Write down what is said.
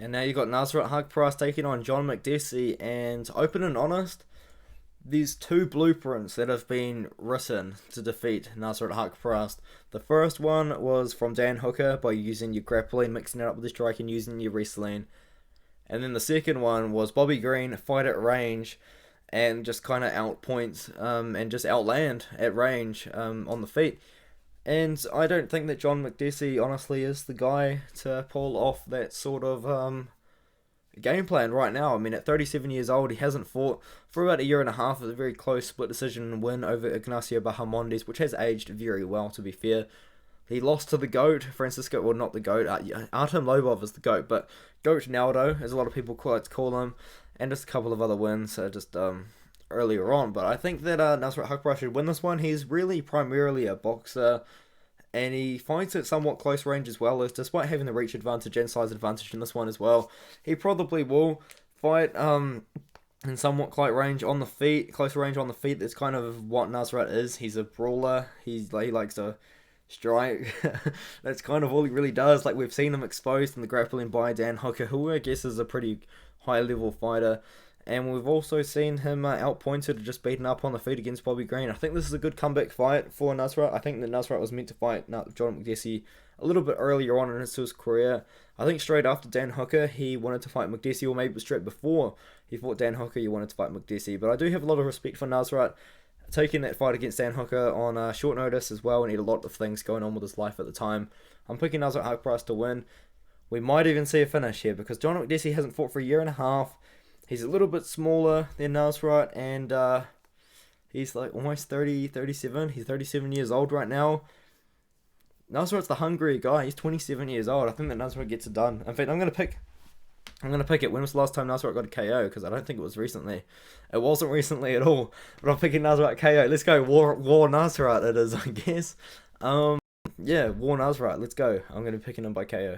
And now you got Nasrat Haqparast taking on John Makdessi, and open and honest, there's two blueprints that have been written to defeat Nasrat Haqparast. The first one was from Dan Hooker by using your grappling, mixing it up with the striking, using your wrestling. And then the second one was Bobby Green fight at range and just kind of outpoints and just outland at range on the feet. And I don't think that John Makdessi honestly is the guy to pull off that sort of game plan right now. I mean, at 37 years old, he hasn't fought for about a year and a half with a very close split decision win over Ignacio Bahamondes, which has aged very well, to be fair. He lost to the GOAT, Francisco, well, not the GOAT, Artem Lobov is the GOAT, but GOAT Naldo, as a lot of people like to call him, and just a couple of other wins just earlier on. But I think that Nasrat Haqparast should win this one. He's really primarily a boxer, and he fights at somewhat close range as well, as despite having the reach advantage and size advantage in this one as well, he probably will fight in somewhat close range on the feet. Close range on the feet, that's kind of what Nasrat is. He's a brawler. He likes to strike. That's kind of all he really does. Like, we've seen him exposed in the grappling by Dan Hooker, who I guess is a pretty high level fighter. And we've also seen him outpointed, just beaten up on the feet against Bobby Green. I think this is a good comeback fight for Nasrat. I think that Nasrat was meant to fight John Makdessi a little bit earlier on in his career. I think straight after Dan Hooker, he wanted to fight Makdessi, or maybe straight before he fought Dan Hooker, he wanted to fight Makdessi. But I do have a lot of respect for Nasrat taking that fight against Dan Hooker on short notice as well, and he had a lot of things going on with his life at the time. I'm picking Nasrat Haqparast to win. We might even see a finish here, because John Makdessi hasn't fought for a year and a half. He's a little bit smaller than Nasrat, and he's like almost 37. He's 37 years old right now. Nasrat's the hungrier guy. He's 27 years old. I think that Nasrat gets it done. In fact, I'm gonna pick it. When was the last time Nasrat got a KO? Because I don't think it was recently. It wasn't recently at all. But I'm picking Nasrat KO. Let's go. War Nasrat it is, I guess. Yeah, War Nasrat. Let's go. I'm gonna be picking him by KO.